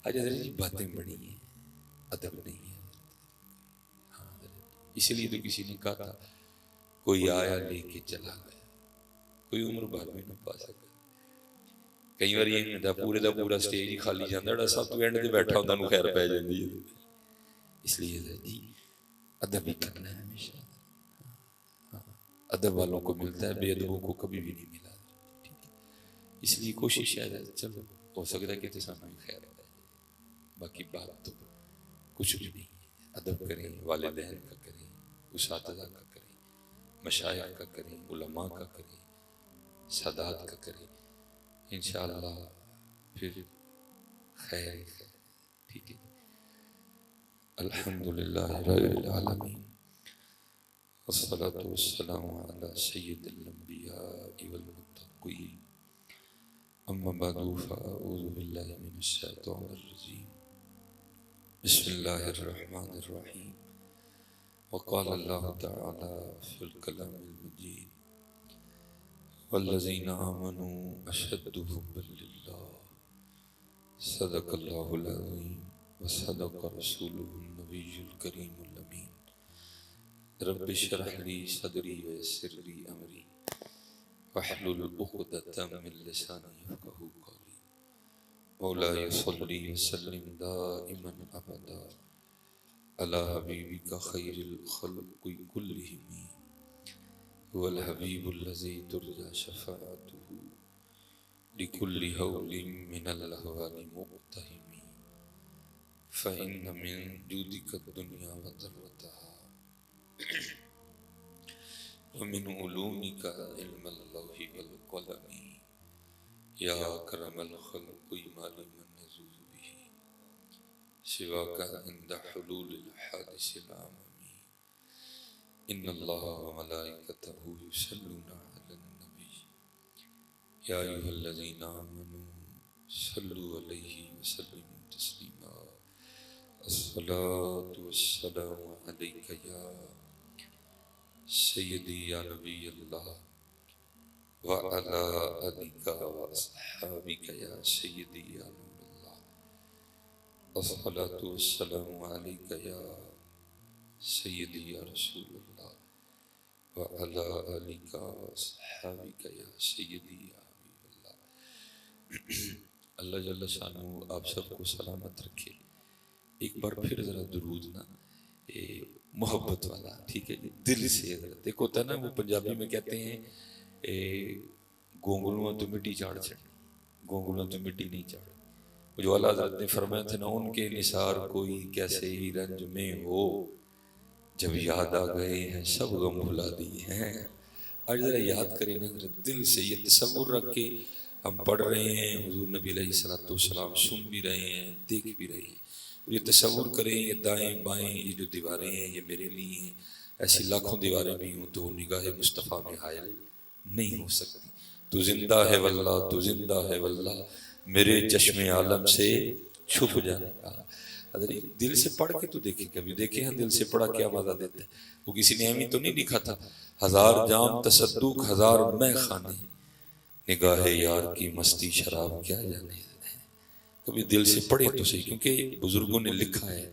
आज हजरत जी बातें बड़ी हैं, अदब नहीं है। हाँ, इसलिए तो किसी ने कहा था कोई आया लेके चला गया, कोई उम्र भर भी ना पा सका। कई बार ये होता पूरे का पूरा स्टेज ही खाली जाता, सब तो एंड ते बैठा होंदा नूं खैर पै जाती है। इसलिए जी अदब ही करना है हमेशा। अदब वालों को मिलता है, बेअदबों को कभी भी नहीं मिला। इसलिए कोशिश है, चलो हो सकता है कि सानू भी खैर है, बाकी बात तो कुछ भी नहीं है। अदब करें, वालिदैन का करें, उसातिज़ा का करें, मशाइख का करें, उलमा का करें, सादात का करें, इंशाअल्लाह फिर खैर है। ठीक है, अल्हम्दुलिल्लाह रब्बिल आलमीन, वस्सलातु वस्सलामु अला सय्यिदिल अंबिया वल मुत्तक़ीन, अम्मा बअदु फ़अऊज़ु बिल्लाहि मिनश शैतानिर रजीम, बिस्मिल्लाहिर रहमानिर रहीम। वक़ाल अल्लाहु तआला फ़िल कलामिल मजीद, वल्लज़ीना आमनू अशद्दु हुब्बन लिल्लाह, सदक़ल्लाहुल अज़ीम व सदक़ रसूलुहुन नबियुल करीमुल अमीन। रब्बि इश्रह ली सदरी व यस्सिर ली अमरी वहलुल उक़दतम मिन लिसानी यफ़क़हू क़ौली। मौलाय सल्लि व सल्लिम दाइमन अबदा अला हबीबिका खैरिल खल्क़ि कुल्लिहिम वल हबीबुल लज़ी तुरजा शफ़ाअतुहु लिकुल्लि हौलिन मिनल अहवालि मुक़्तहिमी फ़इन्न मिन जूदिका दुनिया व ज़र्रतहा व मिन उलूमिका इल्मल लौहि वल क़लमी या अकरमल खल्क़ि मा लिमन यज़ूज़ु बिही सिवाका इंद हुलूलिल हादिसिल आममी। इन्नल्लाह व मलाइकतहु युसल्लूना अलन नबी या अय्युहल्लज़ीना आमनू सल्लु अलैहि व सल्लिमू तस्लीमा। अस्सलातु वस्सलामु अलैका या सय्यदी या नबी अल्लाह व अला आलिका व अस्हाबिका या सय्यदी या नूरल्लाह। अस्सलातु वस्सलामु अलैका या सय्यदी या रसूलल्लाह व अला आलिका व अस्हाबिका या सय्यदी या हबीबल्लाह। अल्लाह जल्ल शानहू आप सबको सलामत रखे। एक बार फिर जरा दुरूद ना मोहब्बत वाला, ठीक है जी, दिल से। देखो होता ना, वो पंजाबी में कहते हैं गोंगलुओं तो मिट्टी चाड़ छड़ी, गोंगलुओं तो मिट्टी नहीं चाड़। जो अल्लाह हज़रत ने फरमाया था ना, उनके निसार कोई कैसे ही रंज में हो, जब याद आ गए हैं सब गम भुला दिए हैं। आज जरा याद करें ना, जरा दिल से ये तसव्वुर रख के हम पढ़ रहे हैं, हुजूर नबी अलैहिस्सलातु वस्सलाम सुन भी रहे हैं, देख भी रहे हैं। ये तसव्वुर करें, ये दाएं बाएं ये जो दीवारें हैं ये मेरे लिए हैं। ऐसी लाखों दीवारें भी हों तो निगाह मुस्तफ़ा में हायल नहीं हो सकती। तू जिंदा है वल्लाह, तू जिंदा है वल्लाह, मेरे चश्मे आलम से छुप जाने का। अगर दिल से पढ़ के तो देखे, कभी देखे हैं दिल से पढ़ा क्या मजा देता है? वो किसी ने एमी तो नहीं लिखा था, हजार जाम तसद्दुक हजार मैं खाने, निगाह यार की मस्ती शराब क्या जाने। कभी दिल से पढ़े तो सही, क्योंकि बुजुर्गों ने लिखा है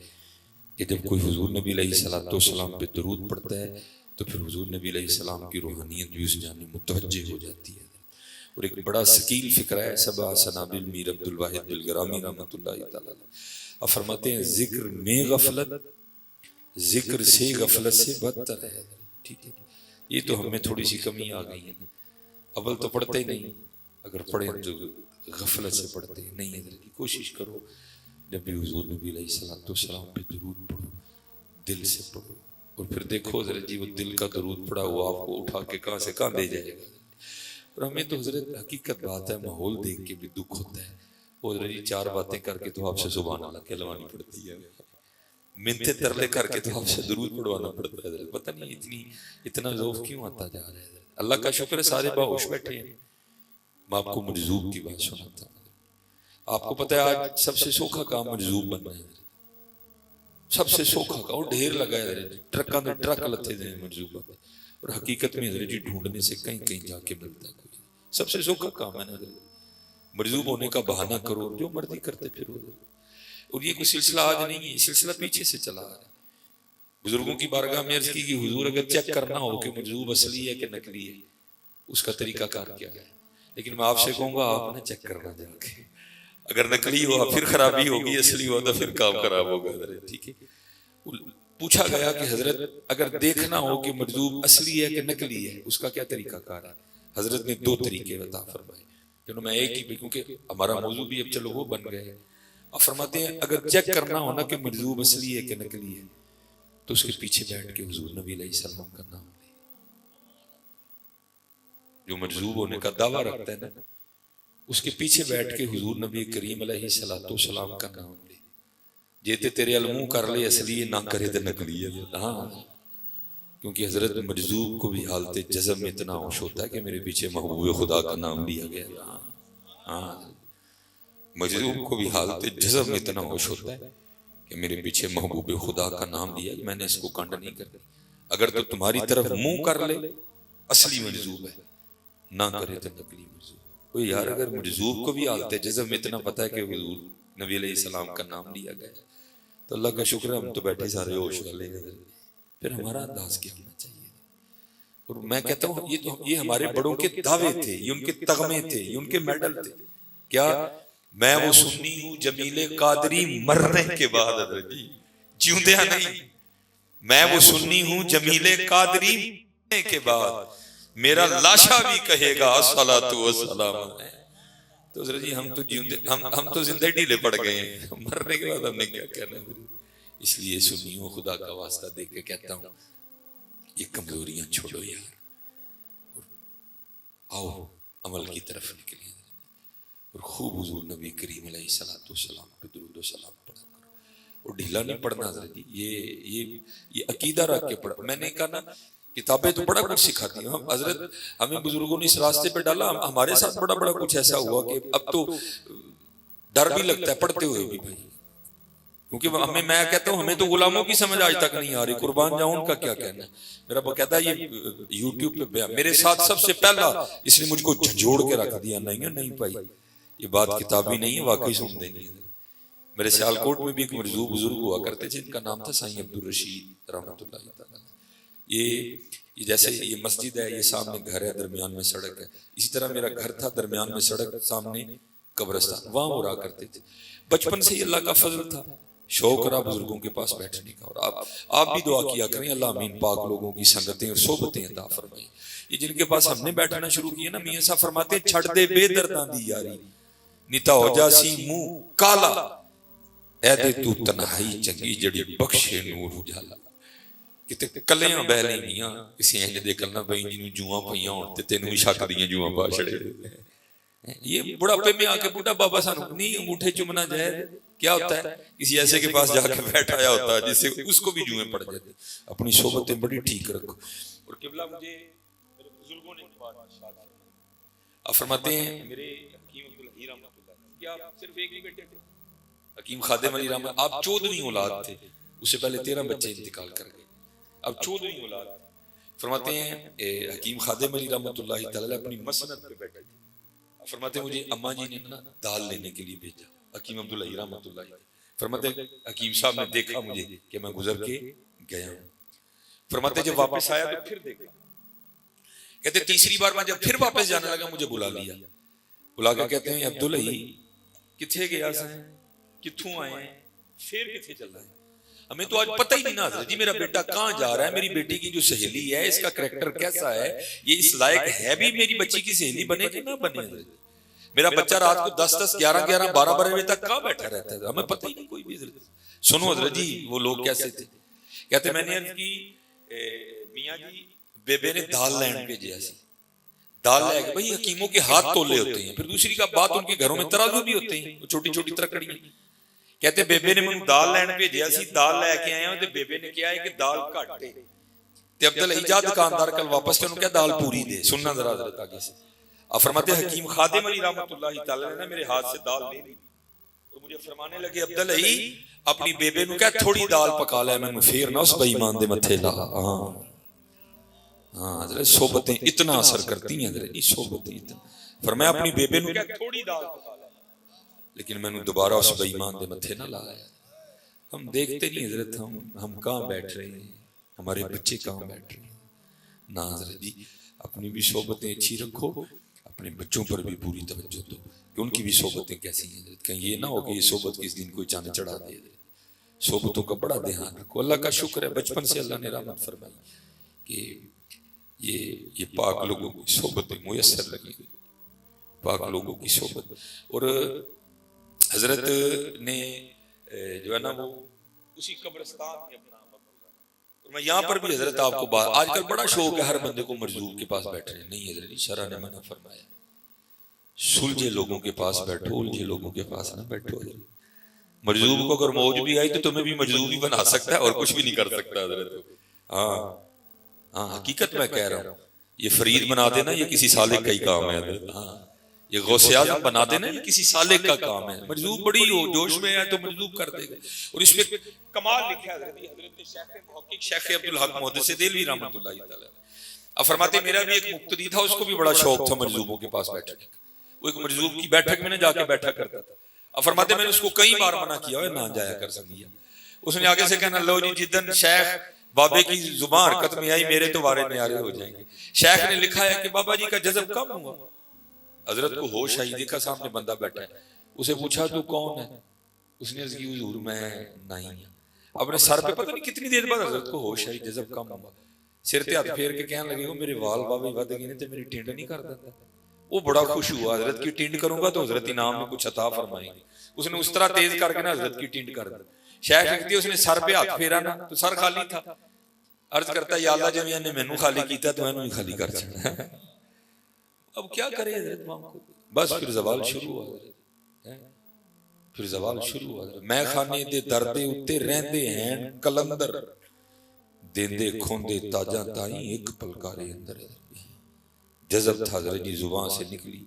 कि जब कोई हुजूर नबी अलैहिस्सलाम पे दरूद पढ़ता है तो फिर हुजूर नबी अलैहिस्सलाम की रूहानियत भी उस जाने मुतवज्जे हो जाती है। और एक बड़ा सकील फिक्र है सबा सनाबिल मीर अब्दुल वाहिद बिलगरामी रहमतुल्लाहि तआला अलैह फरमाते हैं, जिक्र में गफलत जिक्र से गफलत से बदतर है। ठीक है, ये तो हमें थोड़ी सी कमी आ गई है। अव्वल तो पढ़ते ही नहीं, अगर पढ़े तो गफलत से पढ़ते हैं नहीं। की कोशिश करो जब भी हुजूर नबी अलैहिस्सलाम पे दरूद पढ़ो, दिल से पढ़ो, और फिर देखो जरा जी वो दिल का दरूद पढ़ा हुआ आपको उठा के कहाँ से कहाँ ले जाएगा। और हमें तो हजरत हकीकत बात है, माहौल देख के भी दुख होता है। वो जरा जी चार बातें करके तो आपसे सुभान अल्लाह कहलवानी पड़ती है, मिन्नते तरले करके तो आपसे दरूद पढ़वाना पड़ता है। पता नहीं इतना ज़ौफ़ क्यों आता जा रहा है। अल्लाह का शुक्र है सारे बाहोश बैठे हैं। मैं आपको मजजूब की बात सुनाता हूँ। आपको पता है आज सबसे सौखा काम मजजूब बनना है, सबसे सौखा काम। ढेर लगा है, ट्रकों के ट्रक लथे हैं मजजूब, और हकीकत में जी ढूंढने से कहीं कहीं जाके मिलता है। कोई सबसे सौखा काम है ना, मजजूब होने का बहाना करो, जो मर्जी करते फिरो। और ये कोई सिलसिला आज नहीं है, सिलसिला पीछे से चला आ रहा है। बुजुर्गों की बारगाह में अर्ज की कि हुजूर अगर चेक करना हो कि मजलूब असली है कि नकली है, उसका तरीकाकार क्या है, लेकिन मैं आपसे कहूंगा आपने चेक करना जाके, अगर नकली हुआ फिर खराबी होगी, असली हुआ तो फिर काम खराब होगा। ठीक है, पूछा गया कि हजरत अगर देखना हो कि मजलूब असली है कि नकली है, उसका क्या तरीकाकार है? हजरत ने दो तरीके बता फरमाए, क्योंकि मैं एक ही, क्योंकि हमारा मौजू भी अब चलो वो बन गए। अब फरमाते हैं अगर चेक करना हो ना कि मजलूब असली है कि नकली है, तो उसके पीछे बैठ के हुजूर नबी अलैहिस्सलाम का नाम ले। जो मजलूब होने का दावा रखता है ना, उसके पीछे बैठ के हुजूर नबी करीम अलैहिस्सलाम का नाम ले। जेते तेरे अलमू कर ले असली है, ना करे तो नकली है। हाँ, क्योंकि हजरत मजलूब को भी हालते जज़ब में इतना होश होता है कि मेरे पीछे महबूब खुदा का नाम लिया गया। हाँ, मजलूब को भी हालते जज़ब में इतना होश होता है कि मेरे पीछे महबूब खुदा का नाम लिया, मैंने इसको कांड नहीं करनी। अगर तो तुम्हारी तरफ मुंह कर ले असली मजलूब है, ना करे तो नकली मजलूब। तो यार अगर मजलूब को भी हालते जज़ब में इतना पता है कि हुजूर नबी अलैहिस्सलाम का नाम लिया गया, तो अल्लाह का शुक्र है हम तो बैठे सारे होश वाले हैं। फिर हमारा अंदाज क्या होना चाहिए? और मैं कहता हूँ ये हमारे बड़ों के दावे थे, ये उनके तगमे थे, ये उनके मेडल थे। क्या मैं वो सुन्नी हूँ जमीले कादरी मरने के बाद, जिंदे नहीं, मैं वो सुन्नी हूँ जमीले कादरी मरने के बाद, मेरा लाशा भी कहेगा अस्सलातु वस्सलाम है। तो जी हम तो जिंदे, हम तो जिंदे ढीले पड़ गए हैं, मरने के बाद हमने क्या कहना। इसलिए सुन्नियों खुदा का वास्ता दे के कहता हूँ ये कमजोरियां छोड़ो यार, आओ अमल की तरफ निकलिए और खूब हुजूर नबी करीम अलैहिस्सलाम पे दुरूद व सलाम पढ़ा करो। और ढीला नहीं पढ़ना जी, ये अकीदा रख के पढ़ा। मैंने कहा ना किताबें तो बड़ा कुछ सिखाती हैं, हम हजरत हमें बुजुर्गों ने इस रास्ते पे डाला, हमारे साथ बड़ा बड़ा कुछ ऐसा हुआ कि अब तो डर भी लगता है पढ़ते हुए भी भाई, क्योंकि हमें, मैं कहता हूँ हमें तो गुलामों की समझ आज तक नहीं आ रही। कुर्बान जाऊं उनका क्या कहना है। मेरा बकायदा ये यूट्यूब पे बयान, मेरे साथ सबसे पहला इसने मुझको झंझोड़ के रख दिया, नहीं भाई ये बात किताबी नहीं है, वाकई सुन देंगे। मेरे सियालकोट में भी एक मजलूब बुजुर्ग हुआ करते थे, इनका नाम था साईं अब्दुल रशीद रहमतुल्लाह तआला। ये जैसे ये मस्जिद है, ये सामने घर है, दरमियान में सड़क है, इसी तरह मेरा घर था, दरमियान में सड़क, सामने कब्रिस्तान, वहां वो रहा करते थे। बचपन से ही अल्लाह का फजल था, शौक रहा बुजुर्गों के पास बैठने का। और आप भी दुआ किया करें, अल्लाह अमीन पाक लोगों की संगतें और सोबतें अता फरमाए। ये जिनके पास हमने बैठना शुरू किया ना, मियां साहब फरमाते छड़ दे बेदर्दां दी यारी, निता हो जासी मुंह काला, ऐ दे तू तन्हाई चंगी जड़ी बख्शे नूर उजाला। किते कलियां बह लेनियां किसी इंज दे कलना बई जिन्हों जुआं पईयां होण ते तैनूं भी शक दियां जुआं पा छड़े। ये बुढ़ापे में आके बूढ़ा बाबा सानू नहीं अंगूठे चुमना जायज क्या होता है, किसी ऐसे के पास जाकर बैठाया होता है जिससे उसको भी जुएं पड़ जाते। अपनी सोबतें बड़ी ठीक रखो। और किबला मुझे मेरे बुजुर्गों ने एक बात इरशाद फरमाया, आप फरमाते हैं मेरे हकीम अब्दुल हई रहमतुल्लाह, कि आप सिर्फ एक ही बेटे थे, हकीम खादिम अली रहमत, आप 14वीं औलाद थे, उससे पहले 13 बच्चे इंतकाल कर गए, अब 14वीं औलाद थे। फरमाते हैं हकीम खादिम अली रहमतुल्लाह तआला अपनी मसनद पे बैठे थे, फरमाते मुझे अम्मा जी ने ना दाल लेने के लिए भेजा, हकीम अब्दुल हई रहमतुल्लाह। फरमाते हकीम साहब ने देखा मुझे कि मैं गुजर के गया हूं, फरमाते जब वापस आया तो फिर देखा, कहते तीसरी बार मैं जब फिर वापस जाने लगा मुझे बुला लिया, बुला के कहते हैं अब्दुल हई किथे गया सा, किथों आए हैं, फिर किथे चल रहा है, हमें तो आज पता ही नहीं ना जी मेरा बेटा कहाँ जा रहा है, मेरी बेटी की जो सहेली है इसका करैक्टर कैसा है, ये इस लायक है भी मेरी बच्ची की सहेली बने कि ना बने। मेरा बच्चा रात को 10-10, 11-11, 12-12 बजे तक कहाँ बैठा रहता है, हमें पता ही नहीं कोई भी। सुनो हजरत जी वो लोग कैसे थे, कहते मैंने अर्ज की मियां जी बेबे ने दाल लैंड भेजा सी, दाल लैके भाई हकीमों के हाथ तोले होते हैं, फिर दूसरी का बात उनके घरों में तराजू भी होते हैं, छोटी छोटी तरकड़ियां। कहते बेबे ने मैनू दाल लैन भेजिया सी, दाल लैके आया ते बेबे ने कहा है कि दाल घट है, ते अब्दुल हई जा दुकानदार कल वापस के उन्होंने कहा दाल पूरी दे। सुनना जरा हजरत आगे से, अब फरमाते हकीम खादिम अली रहमतुल्लाह तआला ने ना मेरे हाथ से दाल ले ली और मुझे फरमाने लगे अब्दुल हई अपनी बेबे नु कह थोड़ी दाल पका ले, मैनू फिर ना उस बेईमान दे मथे ला। हां हजरत सोबतें इतना असर करती हैं, हजरत सोबतें इतना। फरमाया अपनी बेबे नु कह थोड़ी दाल पका ले, लेकिन मैंने दोबारा उस बेईमान के मत्थे ना लाया। हम देखते नहीं हजरत, हम कहाँ बैठ रहे हैं, हमारे बच्चे कहाँ बैठ रहे हैं। ना हजरत जी, अपनी भी सोबतें अच्छी रखो, अपने बच्चों पर भी पूरी तवज्जो दो कि उनकी भी सोबतें कैसी हैं। कहीं ये ना हो कि ये सोबत किस दिन कोई चांद चढ़ा दे। सोबतों का बड़ा ध्यान रखो। अल्लाह का शुक्र है बचपन से अल्लाह ने रहमत फरमाई कि ये पाक लोगों की सोबतें मुयस्सर लगी, पाक लोगों की सोबत। और हजरत ने जो है ना वो उसी कब्रिस्तान में अपना, और मैं यहाँ पर भी हजरत आपको बात, आजकल बड़ा शौक है हर बंदे को मरजूब के पास बैठने। नहीं हजरत, शरा ने मना फरमाया, सुलझे लोगों के पास बैठो, उलझे लोगों के पास ना बैठो। मरजूब को अगर मौज भी आई तो तुम्हें भी मजलूब ही बना सकता है और कुछ भी नहीं कर सकता हजरत। हाँ हाँ, हकीकत मैं कह रहा हूँ। ये फरीद बना देना ये किसी सालिक का ही काम है हजरत। हाँ, ये गौसे आज़म बना देना ये किसी सालिक का काम है। मजलूब बड़ी हो जोश में है तो मजलूब कर देगा। और इसमें कमाल लिखा है हजरत शेख अब्दुल हक मुहद्दिस देलवी रहमतुल्लाह अलैह। अब फरमाते मेरा भी एक मुक्तदी था, उसको भी बड़ा शौक था मजलूबों के पास बैठने का। वो एक मजलूब की बैठक में ना जाके बैठा करता था। अब फरमाते मैंने उसको कई बार मना किया है ना जाया कर सकिया। उसने आगे से कहना, लो जी जिदन शेख बाबे की जुबान हरकत में आई मेरे तो वारे न्यारे हो जाएंगे। शेख ने लिखा है कि बाबा जी का जज़ब कब हुआ। हजरत को होश आई, देखा सामने बंदा बैठा है। उसे पूछा तू कौन है। उसने अर्ज़ की हुजूर मैं नहीं। अपने सर पे पता नहीं कितनी देर बाद हजरत को होश आई, जज़ब कम हुआ। सिर ते हाथ फेर के कहने लगे वो मेरे वाल बाबे वध गए ने ते मेरी टिंड नहीं कर देता। वो बड़ा खुश हुआ, हजरत की टिंड करूंगा तो हजरत इनाम में कुछ अता फरमाएंगे। उसने उस तरह तेज करके ना हजरत की टिंड कर दी। शेख लिखती उसने सर पे हाथ फेरा ना तो सर खाली था। अर्ज करता या अल्लाह जिवें ने मैनू खाली कीता तो इहनू भी खाली कर छड़ा। अब क्या करे हजरत मां को। बस फिर जवाल शुरू हुआ, फिर जवाल शुरू हुआ। मैं खाने दे दरदे उत्ते रहंदे हैं कलंदर, देंदे खोंदे ताजा ताई एक पलकारे अंदर। जज़ब था हजरत जी जुबान से निकली,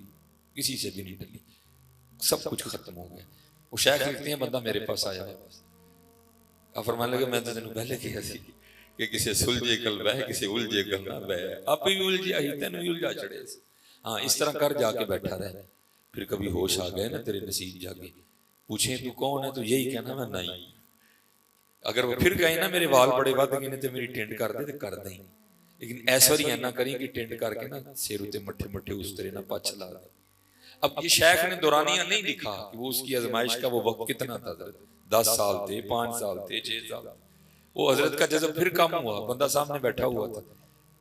किसी से भी नहीं डली, सब कुछ खत्म हो गया। वो शेख लिखते हैं बंदा मेरे पास आया, अब फरमान लगे मैं तो तेन पहले कहा सी कि किसी सुलझे कल बह किसी उलझे कल ना बह, आप ही उलझिया ही तेन भी उलझा चढ़े। हाँ इस तरह कर जाके बैठा रहे। फिर कभी होश आ गए ना तेरे नसीब जागे, पूछे तू कौन है तो यही कहना मैं नहीं। अगर वो फिर कहे ना मेरे वाल बड़े वध गए ने तो मेरी टेंड कर दे तो कर दें, लेकिन ऐश्वर्य ना करी कि टेंड करके ना सिर उते मट्ठे मट्ठे उस तरह ना पछ ला दे। अब ये शेख ने दौरानिया नहीं लिखा कि वो उसकी आजमाइश का वो वक्त कितना था। 10 साल थे, 5 साल थे, 6 साल। वो हजरत का जज़ब फिर कम हुआ, बंदा सामने बैठा हुआ था,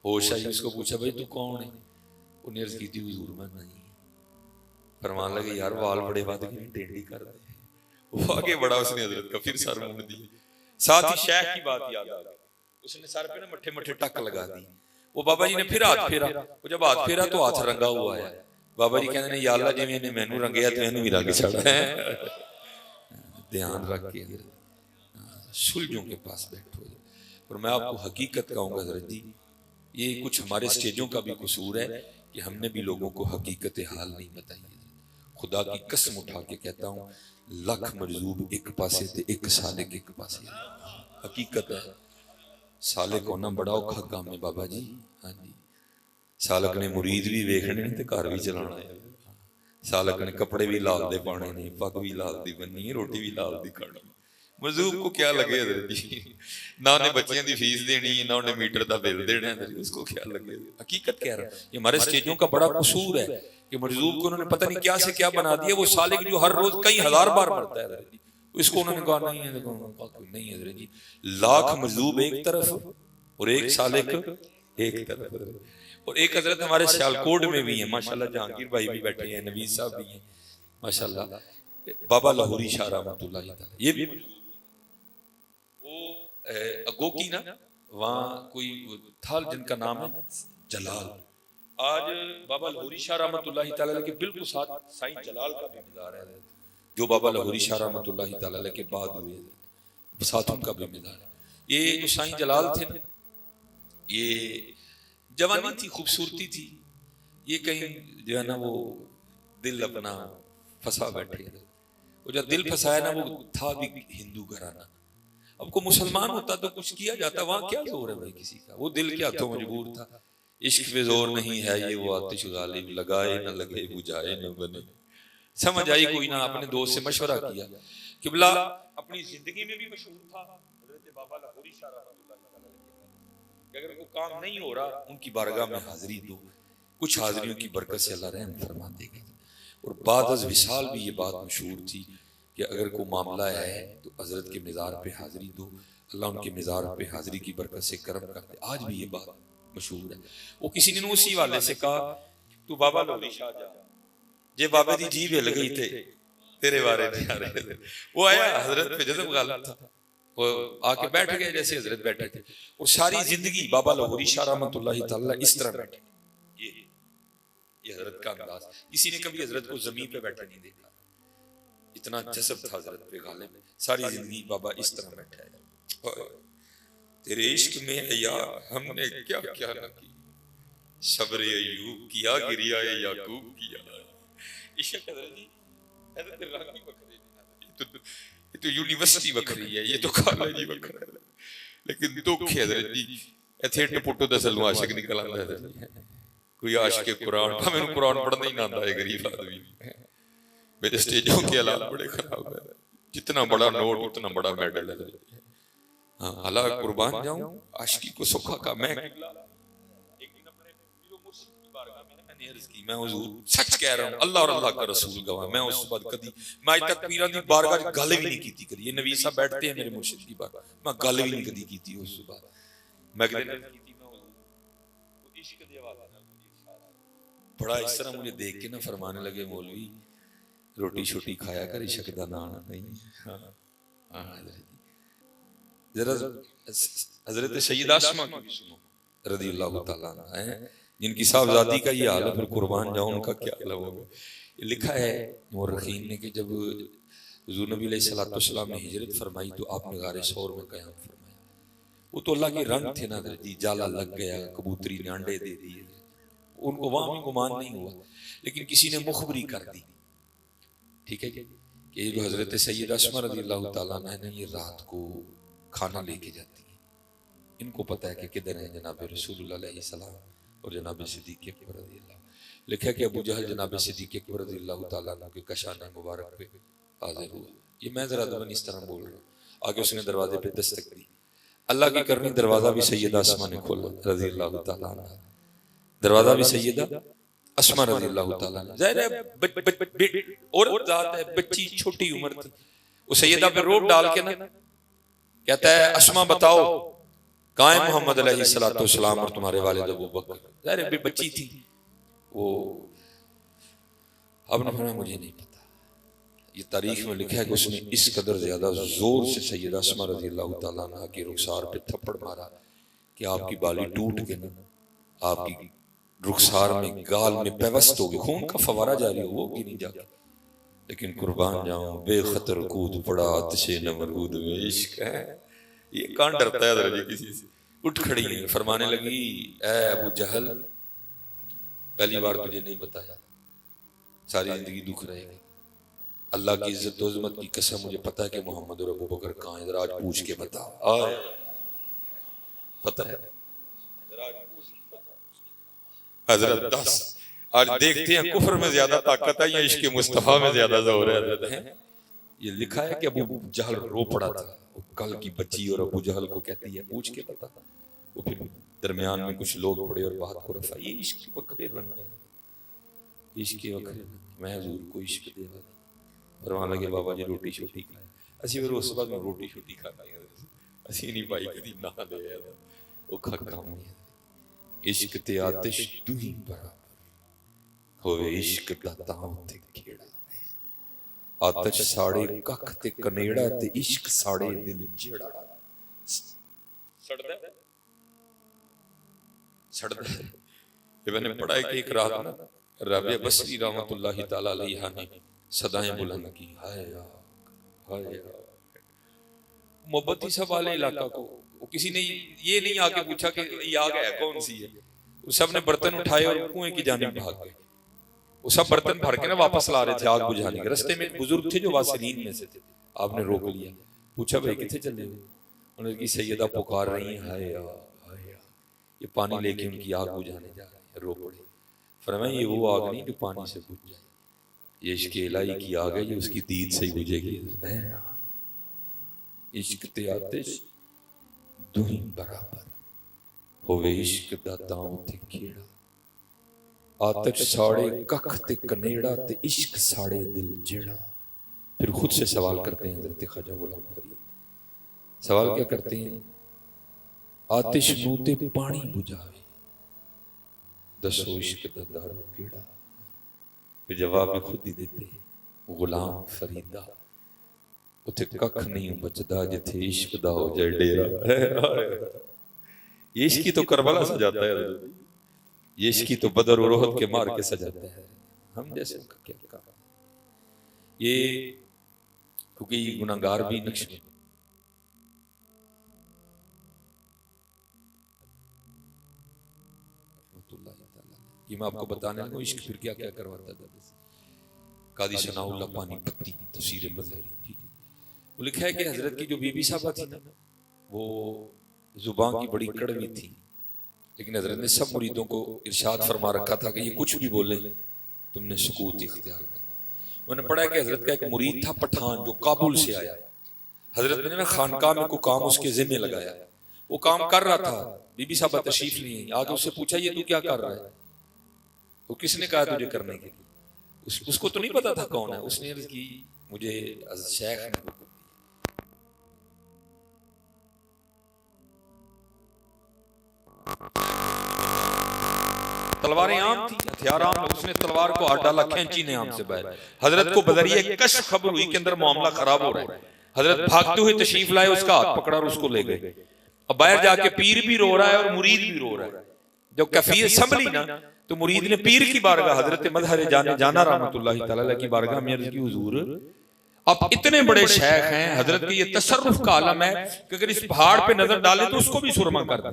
होश आई, उसको पूछा भाई तू कौन है। उन्हें अर्ज की थी हुजूर मैं नहीं। फरमान लगे यार वाल बड़े वध गए टेंडी कर दे। वो आगे बढ़ा, उसने हजरत का फिर सर मोड़ दिया। साथ ही शेख की बात याद आ गई, उसने सर पे ना मट्ठे मट्ठे टक लगा दी। वो बाबा जी ने फिर हाथ फेरा, वो जब हाथ फेरा तो हाथ रंगा हुआ है। बाबा जी कहते हैं या अल्लाह जिवें ने मैनू रंगया तो इहनू भी रंग छड़ा है। ध्यान रख के सुलझों के पास बैठो। और मैं आपको हकीकत कहूंगा हजरत जी, ये कुछ हमारे स्टेजों का भी कसूर है कि हमने भी लोगों को हकीकत हाल नहीं बताई। खुदा की कसम उठा के कहता हूँ लख मजलूब एक पासे ते एक सालिक एक पासे। हकीकत है सालिक होना बड़ा औखा काम है बाबा जी। हाँ जी, सालक ने मुरीद भी वेखने ने ते घर भी चलाना है। सालक ने कपड़े भी लाल दे पाने ने, पग भी लाल दी बननी, रोटी भी लाल दी खानी। मजदूर को क्या लगे जी, ना उन्हें बच्चियों की फीस देनी ना उन्हें मीटर का बिल देना, उसको क्या लगे। हकीकत कह रहा है ये हमारे स्टेजों का बड़ा कसूर है कि मजदूर को उन्होंने पता नहीं क्या से क्या बना दिया। वो सालिक जो हर रोज कई हजार बार मरता है इसको उन्होंने कहा नहीं है, नहीं है जी। लाख मजलूब एक तरफ और एक सालिक एक तरफ। और एक हजरत हमारे सियालकोट में भी है माशाल्लाह, जहांगीर भाई भी बैठे हैं, नवीद साहब भी हैं माशाल्लाह, बाबा लाहौरी शाह रहमतुल्लाह अलैह। ये भी वो अगोकी ना वहाँ कोई था जिनका नाम है जलाल। आज बाबा लाहौरी शाह रहमतुल्लाह अलैह के बिल्कुल साथ साईं जलाल का भी मज़ार है, जो बाबा लाहौरी शाह रहमतुल्लाह अलैह के बाद हुए साथ उनका भी मज़ार है। ये जो साईं जलाल थे ना, ये जवानी थी, खूबसूरती थी, ये कहीं जो है ना वो दिल अपना फंसा बैठे। वो जब दिल फंसाया ना वो था भी हिंदू घराना। अब को मुसलमान होता तो कुछ किया जाता, वहां क्या जोर है भाई किसी का। वो दिल के हाथों मजबूर था। इश्क पे जोर नहीं है ये वो आतिश गालिब, लगाए न लगे बुझाए न बने। समझ आई कोई ना, अपने दोस्त से मशवरा किया। किबला अपनी जिंदगी में भी मशहूर था हजरत बाबा लाहौरी शाह कि अगर कोई काम नहीं हो रहा उनकी बारगाह में हाजिरी दो, कुछ हाजिरियों की बरकत से अल्लाह रहम फरमा देगा। और बाद अज़ विसाल भी ये बात मशहूर थी कि अगर कोई मामला है तो हजरत के मज़ार पे हाजिरी दो, अल्लाह उनके मज़ार पे हाजिरी की बरकत से करम करते। आज भी ये बात मशहूर है। वो किसी ने उसी वाले से कहा तू बाबा लाहौरी शाह जा, जे बाबे दी जीभ हिल गई थे तेरे बारे नहीं आ रहे थे। वो आया हजरत पे जज़ब गालिब था, वो आके बैठ गए जैसे हजरत बैठे थे, और सारी जिंदगी बाबा लाहौरी शाह रहमतुल्लाहि तआला इस तरह बैठे। ये हजरत का अंदाज, किसी ने कभी हजरत को जमीन पे बैठे नहीं देखा, इतना जज़ब था हजरत पे गालिब। सारी जिंदगी बाबा इस तरह बैठे हैं। तेरे इश्क में या हमने क्या क्या ना की, सब्र अय्यूब किया, गिरिया याकूब किया। इश्क हजरत जी हजरत रंग ही बखरे, ये तो यूनिवर्सिटी बखरी है, ये तो कॉलेज ही बखरा है, लेकिन दुख है हजरत जी इथे टपुटो दा सल्लू आशिक निकल आंदा है। कोई आशिक कुरान का मैंने कुरान पढ़ना ही ना आता है, गरीब आदमी, मेरे स्टेजों के हालात बड़े खराब है, जितना बड़ा नोट उतना बड़ा मेडल है। हाँ अल्लाह कुर्बान जाऊं आशिकी को सुखा का। मैं मैं हुजूर सच कह रहा हूं, अल्लाह और अल्लाह का रसूल गवाह, मैं उस बाद कभी मैं आज तक पीरां दी बारगाह गल भी नहीं की कदी। ये नबी साहब बैठते हैं मेरे मुर्शिद की बात, मैं गल भी नहीं कदी की उस बाद। मैं बड़ा इस तरह मुझे देख के ना फरमाने लगे मौलवी रोटी छोटी खाया कर, इश्क दा नाम नहीं। हाँ जरा हजरत सैयदा अस्मा की सुनो रज़ी अल्लाह तआला अन्हा है, जिनकी साहबजादी का ये हाल है, फिर कुर्बान जाऊं उनका क्या हाल होगा। ये लिखा है मुर्रखीन ने कि जब हुज़ूर नबी अलैहिस्सलाम ने हिजरत फरमाई तो आपने गारे सौर में क़याम फरमाया। वो तो अल्लाह के रंग थे ना जी, जाला लग गया, कबूतरी ने अंडे दे दिए, उनको वहां भी गुमान नहीं हुआ, लेकिन किसी ने मुखबरी कर दी, ठीक है कि ये जो हजरत सैयदा अस्मा रज़ी अल्लाह तआला अन्हा ने ये रात को खाना लेके जाती है, इनको पता है कि किधर है जनाब रसूलुल्लाह अलैहिस्सलाम और जनाब सिद्दीक़ अकबर रज़ी अल्लाह। लिखा कि अबू जहल जनाब सिद्दीक़ अकबर रज़ी अल्लाह तआला अन्हु के कशाने मुबारक पे हाजिर हुआ। ये मैं जरा दबन इस तरह बोल रहा हूँ। आगे उसने दरवाजे पे दस्तक दी, अल्लाह की करनी दरवाजा भी सैयदा अस्मा ने खोला रज़ी अल्लाह तआला अन्हा, दरवाजा भी सैयदा अस्मा रज़ी अल्लाह तआला अन्हा। ज़ाहिर है और जात है, बच्ची छोटी उम्र थी, वो सैयदा पे रोब डाल के ना कहता है अस्मा बताओ कहाँ है मोहम्मद अलैहिस्सलाम और तुम्हारे वालिद अबू बकर। ज़ाहिर है बच्ची थी वो, आपने फरमाया मुझे नहीं पता। ये तारीख में लिखा है कि उसने इस कदर ज्यादा जोर से सैयदा अस्मा रज़ी अल्लाह तआला अन्हा की रुखसार पे थप्पड़ मारा कि आपकी बाली टूट के ना आपकी रुखसार में गाल में पेवस्त हो गई, खून का फवारा जारी हो गिरी जाके। लेकिन कुर्बान जाऊं बेखतर कूद पड़ा आतिशे नमरूद में इश्क है। ये कौन डरता है दरजी किसी से। उठ खड़ी है, फरमाने लगी ऐ अबू जहल पहली बार तुझे नहीं बताया, सारी जिंदगी दुख रहेगा। अल्लाह की इज्जत और अज़मत की कसम मुझे पता है कि मोहम्मद और अबू बकर कहाँ है, आज पूछ के बता। पता है हजरत 10 आज देखते हैं कुफ्र में ज्यादा ताकत है या इश्क मुस्तफा में ज्यादा जोर है हजरत है। ये लिखा है कि अबू जहल रो पड़ा था, कल की बच्ची और अबू जहल को कहती है पूछ के बता। वो फिर दरमियान में कुछ लोग पड़े और बात को रफा, ये इश्क बकरे रंग है, इश्क बकरे मैं हुजूर को इश्क दे फरमान लगे बाबा जी रोटी छोटी खाए, ਅਸੀਂ ਫਿਰ ਉਸ ਬਾਅਦ रोटी छोटी खा खाएंगे, ਅਸੀਂ नहीं पाई कदी ना ले वो खा काम नहीं। इश्क ते आतिश तू ही बराबर होवे, इश्क दा तां ते खेड़ा, आतिश साड़े कख ते कनेड़ा ते इश्क साड़े दिल जेड़ा। सड़दा सड़दा ये मैंने पढ़ा है कि एक रात ना राबिया बसरी रहमतुल्लाहि तआला अलैहा ने सदाएं बुलंद की, हाय हाय मोहब्बती सब वाले इलाका को। किसी ने ये नहीं आके पूछा कि ये आग है कौन सी है, सब ने बर्तन उठाए और कुएं की जानिब भाग गए। वो सब बर्तन भर के ना वापस ला रहे थे आग बुझाने के। रास्ते में एक बुजुर्ग थे जो वासिलीन में से थे, आपने रोक लिया, पूछा भाई किथे चले हो? उन्होंने कहा सैयदा पुकार रही है, हाय हाय ये पानी लेके उनकी आग बुझाने जा रहे हैं। रो पड़े, फरमाया ये वो आग नहीं जो पानी से बुझ जाए, ये इश्क इलाही की आ गई, उसकी दीद से ही बुझेगी। इश्क ते आतिश दुही बराबर होवे, इश्क दा दांव ते खेड़ा। आतिश साड़े कख ते कनेड़ा ते इश्क साड़े दिल जेड़ा। फिर खुद से सवाल करते हैं हज़रत ख्वाजा गुलाम फरीद। सवाल क्या करते हैं? आतिश नूं ते पानी बुझावे, दसो इश्क दा दारू केड़ा। फिर जवाब भी खुद ही देते हैं, गुलाम फरीदा उथे कख नहीं बचदा जिथे इश्क दा हो जाए डेरा। इश्क तो करबला सजाता है, ये इश्क तो बदर और उहद के मार के सजाता है। हम जैसे उनका क्या काम। ये क्योंकि गुनाहगार भी नक्श ये मैं आपको बताने लगा इश्क फिर क्या क्या करवाता था। कादी सनाउल्लाह पानी पत्ती तफसीर मज़हरी, ठीक है, वो लिखा है कि हजरत की जो बीबी साहबा थी ना, वो जुबान की बड़ी कड़वी थी, लेकिन हजरत ने सब मुरीदों को इरशाद फरमा रखा था कि ये कुछ भी बोले तुमने सुकूत इख्तियार करना। मैंने पढ़ा कि हजरत का एक मुरीद था पठान जो काबुल से आया। हजरत ने ना खानकाह में कोई काम उसके जिम्मे लगाया, वो काम कर रहा था, बीबी साहबा तशरीफ नहीं आई। आज उससे पूछा ये तू क्या कर रहा है? तो किसने कहा तुझे करने के लिए? उसको तो नहीं पता था कौन है। उसने अर्ज की मुझे शेख ने हुक्म दिया। तलवारें आम थी, हथियार आम, उसने तलवार को हाथ डाला, खींची ने आम से बाहर। हजरत को बदरिए कश्फ खबर हुई कि अंदर मामला खराब हो रहा है। हजरत भागते हुए तशरीफ लाए, उसका हाथ पकड़ा और उसको ले गए। अब बाहर जाके पीर भी रो रहा है और मुरीद भी रो रहा है। जब कैफियत संभली ना तो मुरीद ने पीर की बारगाह हजरत मजहर जाना रहमतुल्लाहि तआला अलैह की बारगाह में अर्ज की, हुजूर आप इतने बड़े शेख हैं, हजरत के ये तसर्रुफ का आलम है कि अगर इस पहाड़ पे नजर डाले तो उसको भी सुरमा कर दे।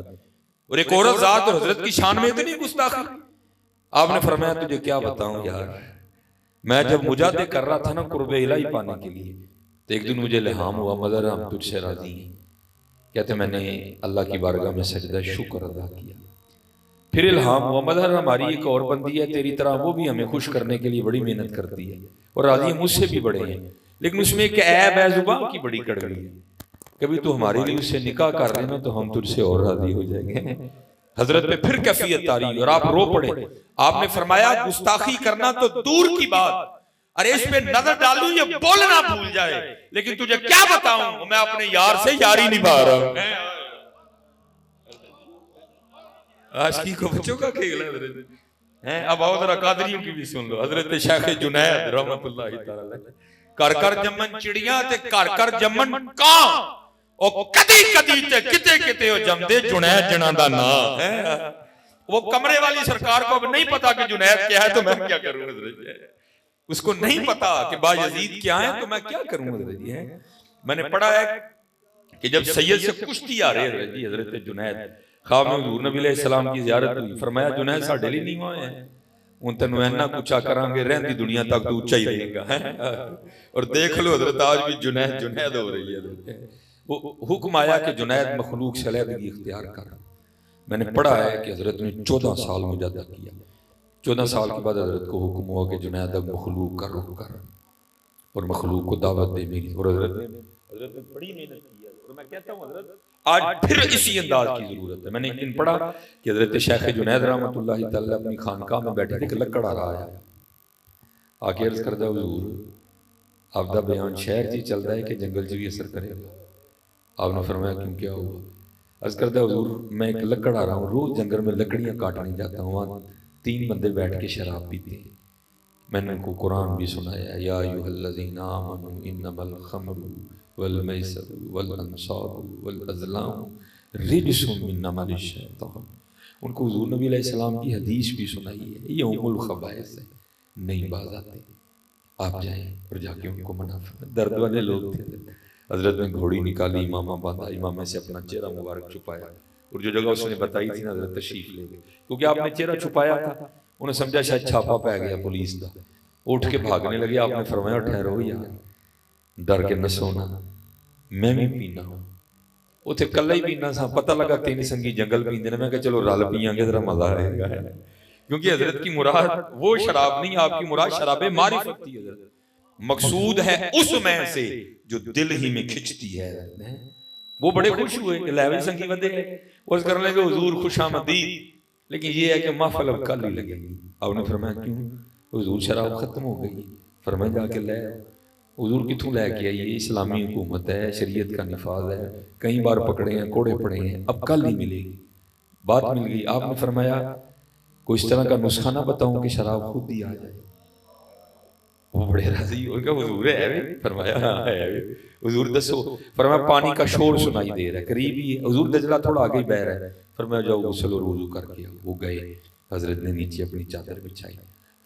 और एक औरत जात और हजरत की शान में इतनी गुस्ताखी। आपने फरमाया तुझे क्या बताऊं यार, मैं जब मुजादे कर रहा था ना कुर्बे इलाही पाने के लिए, तो एक दिन मुझे इल्हाम हुआ मदर हम तुझसे राजी हैं। कहते मैंने अल्लाह की बारगाह में सजदा शुक्र अदा किया। फिर इल्हाम हुआ मदर हमारी एक और बंदी है तेरी तरह, वो भी हमें खुश करने के लिए बड़ी मेहनत करती है और राजी मुझसे भी बड़े हैं, लेकिन उसमें एक ऐब है, जुबान की बड़ी कड़वी है। कभी तू हमारे लिए उससे निकाह कर लेना तो हम तुझसे और राजी हो जाएंगे। हजरत पे फिर कैफियत तारी और आप रो पड़े। आपने फरमाया गुस्ताखी करना तो दूर की बात, अरे इस पे नजर डालूं ये बोलना भूल जाए, लेकिन तुझे क्या बताऊं मैं अपने यार से यारी निभा रहा हूं। आशिकी को बच्चों का खेल है। अब आओ जरा कादरियों की भी सुन लो। हजरत शेख जुनैद रहमतुल्लाहि तआला अलैह कर कर जमन चिड़ियां ते कर कर जमन कां ओ कदी कदी ते किते किते ओ जमदे जुनैद जना दा नाम है। वो कमरे वाली सरकार को अब नहीं पता कि जुनैद क्या है तो मैं क्या करूं हजरत, उसको नहीं पता कि बायजीद क्या है तो मैं क्या करूं हजरत जी। मैंने पढ़ा है कि जब सैयद से कुश्ती आ रही है जी हजरत जुनैद ख्वाब में हुजूर नबी अलैहि सलाम की ज़ियारत हुई। फरमाया जुनैद साडे लिए नहीं हुए हैं, हुण तैनूं इन्ना कुछा करांगे रहंदी दुनिया तक तू ऊंचा ही रहेगा। और देख लो हजरत आज भी जुनैद जुनैद हो रही है। वो हुक्म आया कि जुनैद मखलूक से अलहदगी इख्तियार कर। मैंने पढ़ा है कि हजरत ने 14 साल मुजादा किया। 14 साल के बाद हजरत को हुक्म हुआ कि जुनैद अब मखलूक का रुख कर और मखलूक को दावत दे मेरी। और हजरत ने बड़ी मेहनत की है। और मैं कहता हूँ हजरत आज फिर इसी अंदाज की जरूरत है। मैंने एक दिन पढ़ा कि हजरत शेख जुनैद रहमतुल्लाहि तआला अपनी खानकाह में बैठे थे, एक लकड़ आ रहा है, आके अर्ज करदा हुजूर आपदा बयान शहर जी चल रहा है कि जंगल च भी असर करेगा। आपने फरमाया क्यों क्या हुआ? अर्ज करदा हुजूर मैं एक लकड़ आ रहा हूँ, रोज जंगल में लकड़ियाँ काटने जाता हूँ, वहाँ 3 बंदे बैठ के शराब पीते हैं। मैंने उनको कुरान भी सुनाया, या अय्युहल्लज़ीना आमनू इन्नमल खम्रु वल मैसरु वल अंसाबु वल अज़लामु रिज्सुम मिन अमलि शैतान। उनको हुजूर नबी अलैहिस्सलाम की हदीस भी सुनाई है, ये उम्मुल खबाइस है, नहीं बाज आते, आप जाएं और जाके उनको मना। दर्द वाले लोग थे। हजरत ने घोड़ी निकाली, इमामा बांधा, इमामे से अपना चेहरा मुबारक छुपाया और जो जगह उसने बताई थी ना हजरत तशरीफ ले गए, क्योंकि आपने चेहरा छुपाया था। उन्हें समझा शायद छापा पै गया पुलिस का, उठ के भागने लगे। आपने फरमाया ठहरो यार, डर के न सोना, मैं भी पीना हूं। उथे कला ही पीना सा, पता लगा 3 संगी जंगल पींदे ने, मैं कहा चलो रल पियांगे जरा मजा आएगा। क्योंकि हजरत की मुराद वो शराब नहीं, आपकी मुराद शराब मारिफत थी। हजरत मकसूद है उसमें से जो दिल ही में खिंचती है। वो बड़े खुश हुए कि लेवल संगी बंदे उस करने लगे हुजूर खुशामदीद, लेकिन ये है कि महफिल अब कल ही लगेगी। आपने फरमाया क्यों? हुजूर शराब खत्म हो गई। फरमाया जाके ले। हुजूर किथों लेके आई? ये इस्लामी हुकूमत है, शरीयत का निफाज है, कई बार पकड़े हैं, कोड़े पड़े हैं, अब कल ही मिलेगी। बात मिल गई। आपने फरमाया कोई इस तरह का नुस्खा ना बताऊं कि शराब खुद ही आ जाए। वो बड़े राजी हो गए। हुजूर है? फरमाया हाँ है। हुजूर दसो। फरमाया पानी का शोर सुनाई दे रहा है, करीब ही है। हुजूर दजला थोड़ा आगे ही बह रहा है। फरमाया जाओ गुस्ल और वुजू करके आओ। वो गए। हजरत ने नीचे अपनी चादर बिछाई।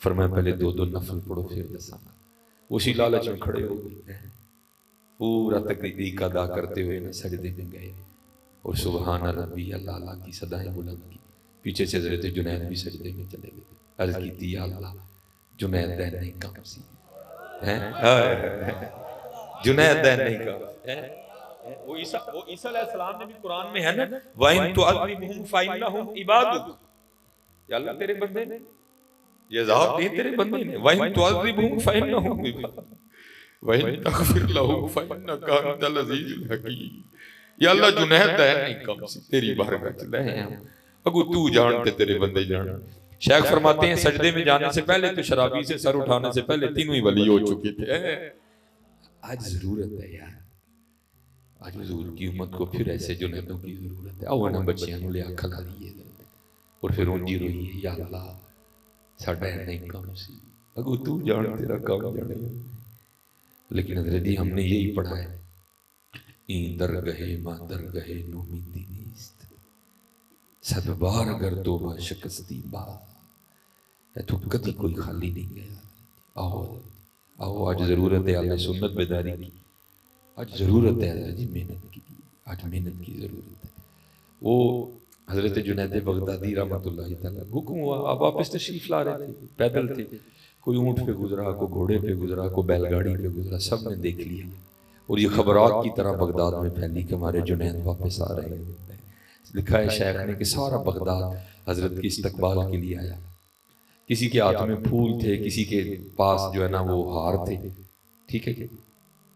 फरमाया पहले दो दो नफल पढ़ो फिर दसांगा। उसी लालच में खड़े हो गए। पूरा तकरीर अदा करते हुए ना सजदे में गए और सुबहान रब्बी अल्लाह की सदाएं बुलंद की। पीछे से हजरत जुनैद भी सजदे में चले गए। अर्ज की थी अल्लाह जुनैद दैन नहीं कम सी है, जुनैद दैन नहीं कम। वो ईसा अलैहिस्सलाम ने भी कुरान में है ना, वाइन तो अज़लिमुहुम फ़इन्नहुम इबादुक। या अल्लाह तेरे बंदे ने ये अज़ाब दिए, तेरे बंदे ने। वाइन तो अज़लिमुहुम फ़इन्नहुम इबादुक वाइन तग़फिर लहुम फ़इन्नका अंतल अज़ीज़ुल हकीम। या अल्लाह जुनैद दैन नहीं कम सी तेरी बारगाह च ले आए हम, अगो तू जानते तेरे बंदे जान। शेख फरमाते हैं सजदे में जाने से पहले तो शराबी से सर उठाने से पहले तीनों ही वली हो चुके थे। आज जरूरत है यार, आज हुजूर की उम्मत को फिर ऐसे जुनैदों की जरूरत है। आओ ना बच्चियां नु लिया खिला दिए और फिर उंजी रोइए या अल्लाह साडा नहीं काम सी, अगो तू जान तेरा काम जाने। लेकिन हजरत हमने यही पढ़ा है, दरगहे मां दरगहे नोमीदी नीस्त सद बार अगर तोबा शिकस्ती बात, तो कभी कोई खाली नहीं गया। आओ आओ, आज जरूरत है आले सुन्नत बेदारी की, आज जरूरत है जी मेहनत की, आज मेहनत की जरूरत है। वो हजरत जुनैद बगदादी रहमतुल्लाह तआला हुक्म हुआ, आप वापस तशरीफ ला रहे थे, पैदल थे, कोई ऊँट पे गुजरा, कोई घोड़े पे गुजरा, कोई बैलगाड़ी पे गुजरा, सब ने देख लिया और ये खबरात की तरह बगदाद में फैली कि हमारे जुनैद वापस आ रहे हैं। लिखा है शेख ने कि सारा बगदाद हजरत के इस्तकबाल के लिए आया। किसी के हाथ में फूल थे, किसी के पास जो है ना वो हार थे, ठीक है,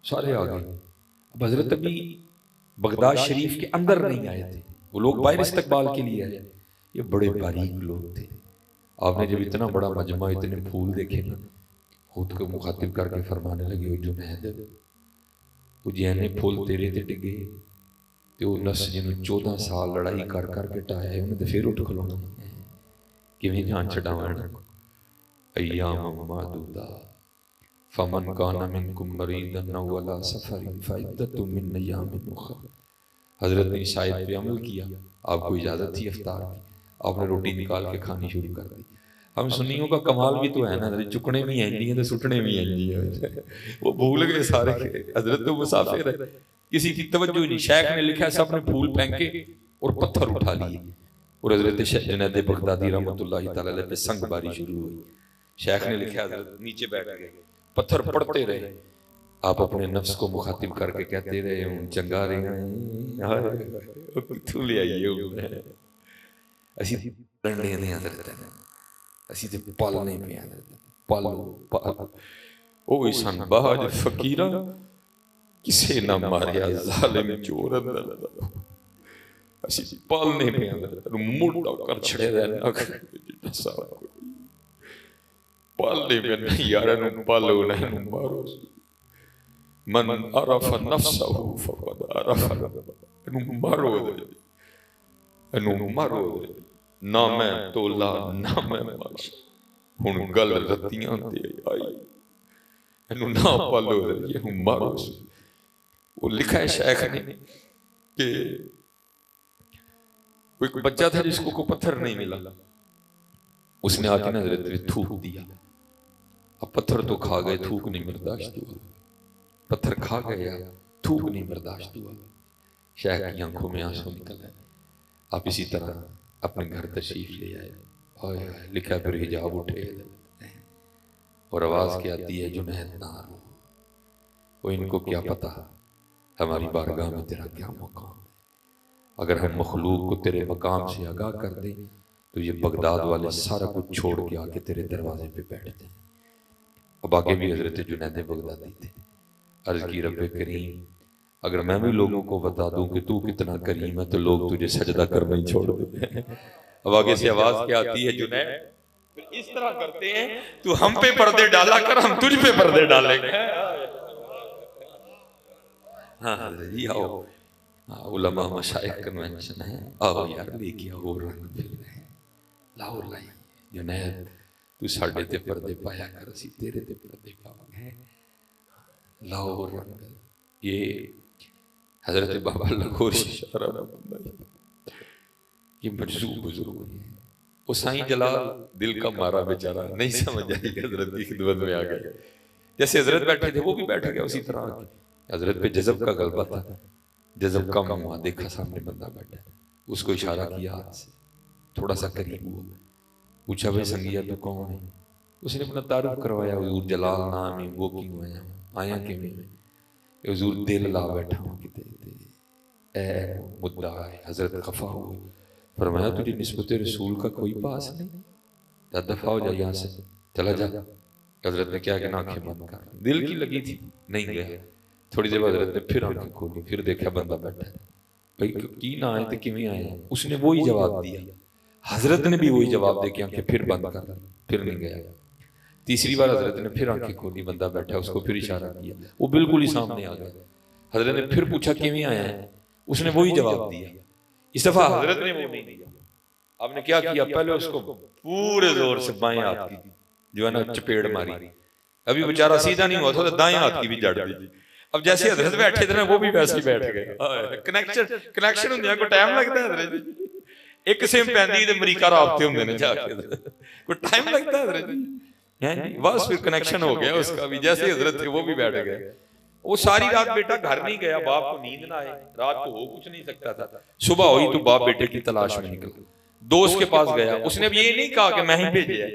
सारे आ गए। अब हजरत अभी बगदाद शरीफ के अंदर नहीं आए थे, वो लोग बाहर इस्तकबाल के लिए आए। ये बड़े बारीक लोग थे। आपने जब इतना बड़ा मजमा, इतने फूल देखे ना, खुद को मुखातिब करके फरमाने लगे, जुनैद उजैने फुल तेरे ते डिगे ते वो नस जिन्हों 14 साल लड़ाई कर कर के टाया उन्हें तो फिर उठ खलोना किवें जान छडावण। अय्याम मादूदा फमन काना मिनकुम मरीदन औ अला सफरिन फइद्दतुम मिन अय्यामिन उखर। हजरत ने शायद पे अमल किया, आपको इजाजत थी इफ्तार की, आपने रोटी निकाल के खानी शुरू कर दी। हम सुन्नियों का कमाल भी तो है ना, चुकने भी आएंगी है तो सुटने भी आएंगी है। वो भूल गए सारे, हजरत तो मुसाफिर है, किसी की तवज्जो नहीं। शेख ने लिखा है सबने फूल फेंके और पत्थर उठा लिए और हजरत जुनैद बगदादी रहमतुल्लाह तआला अलैह पे संग बारी शुरू हुई। शेख ने लिखा हजरत नीचे बैठ गए, पत्थर पड़ते रहे, आप अपने नफ्स को मुखातिब करके कहते रहे हूं चंगा रहे किथों ले आइए असी डंडे ने हजरत असी ते पालने पे पालो ओ सन बाज फकीरा किसे ना मारिया जालिम चोर अंदर असी पालने पे अंदर मोटा कर छड़े रहना पालने पे नहीं यार नु पालो नहीं मारो। मन अरफ नफ्सहु फक़द अरफ नु मारो ना मैं तोला ना मैं माश हुण गल रत्तियां ते आई इनु ना पालो ये हूं मारो। वो लिखा है शेख ने कि कोई बच्चा था जिसको को पत्थर नहीं मिला, उसने आके ना हजरत पे थूक दिया। अब पत्थर तो खा गए, थूक नहीं बर्दाश्त हुआ, पत्थर खा गया, थूक नहीं बर्दाश्त हुआ। शेख की आंखों में आंसू निकल आए। आप इसी तरह अपने घर तशरीफ ले आए और लिखा फिर हिजाब उठे और आवाज क्या आती है, जुनैद ना रो। वो इनको क्या पता हमारी बारगाह में तेरा क्या मकाम है। अगर हम मखलूक को तेरे मकाम से आगाह कर दें तो ये बगदाद वाले सारा कुछ छोड़ के आके तेरे दरवाजे पे बैठते हैं। अब आगे भी हजरत जुनैद बगदादी थे। अर्ज की रब्बे करीम, अगर मैं भी लोगों को बता दूं कि तू कितना करीम है तो लोग तुझे सजदा करना ही छोड़ देते हैं। अब आगे से आवाज क्या आती है, जुनैद फिर इस तरह करते हैं, तू हम पे पर्दे डाला कर, हम तुझ पे पर्दे डालेंगे। हाँ जी आओ, उलमा मशाइख कन्वेंशन है, आओ यार लेके आओ रंग फिर लाओ लाई। जुनैद तू साडे ते पर्दे पाया कर, असी तेरे ते पर्दे पावांगे, लाओ रंग। ये हजरत बाबा लाहौर ये मजजूब बुजुर्ग है। वो साईं जलाल दिल का मारा बेचारा नहीं समझ आई, हजरत की खिदमत में आ गए। जैसे हजरत बैठे थे वो भी बैठ गया उसी तरह। हजरत पे जज़ब का गलबा था, जज़ब कम हुआ, देखा सामने बंदा बैठा है, उसको इशारा किया हाथ से, थोड़ा सा करीब हुआ, पूछा भाई संगिया तू कौन है? उसने अपना तारुफ करवाया, हुजूर जलाल नाम है, वो क्यों आया, आया किवें में? हुजूर दिल ला बैठा हूं किते ए मुद्दा है। हजरत खफा हुए, फरमाया तुझे निस्बत रसूल का कोई पास नहीं, दफा हो जा यहाँ से, चला जा। हजरत ने क्या कहना, आंखें बंद कर, दिल की लगी थी नहीं गया। थोड़ी देर बाद हजरत ने फिर आंखें खोली, फिर देखा बंदा बैठा है, भाई की ना आए तो किवें आए? उसने वही जवाब दिया, हजरत ने भी वही जवाब दे के आंखें फिर बंद कर, फिर नहीं गया। तीसरी बार हजरत ने फिर आंखें खोली, बंदा बैठा, उसको फिर इशारा किया, वो बिल्कुल ही सामने आ गया। हजरत ने फिर पूछा किवें आया है, उसने वही जवाब दिया। इस दफा हजरत ने वो नहीं दिया। आपने क्या किया, पहले उसको पूरे जोर से बाएं हाथ की जो है ना चपेड़ मारी, अभी बेचारा सीधा नहीं हुआ था तो दाएं हाथ की भी जड़ दी। अब जैसे हजरत बैठे थे ना वो भी वैसे ही बैठ गए। कनेक्शन होंगे को टाइम लगता है हजरत, एक सेम पैंदी ते अमरीका राबते होंगे ने जाके, कोई टाइम लगता है हजरत जी, बस फिर कनेक्शन हो गया उसका भी। जैसे हजरत थे वो भी बैठ गए। वो सारी रात बेटा घर नहीं गया, बाप को नींद ना आए, रात को हो कुछ नहीं सकता था। सुबह हुई तो बाप बेटे की तलाश में निकला, दोस्त के पास गया। उसने अब ये नहीं कहा कि मैं ही भेजे है,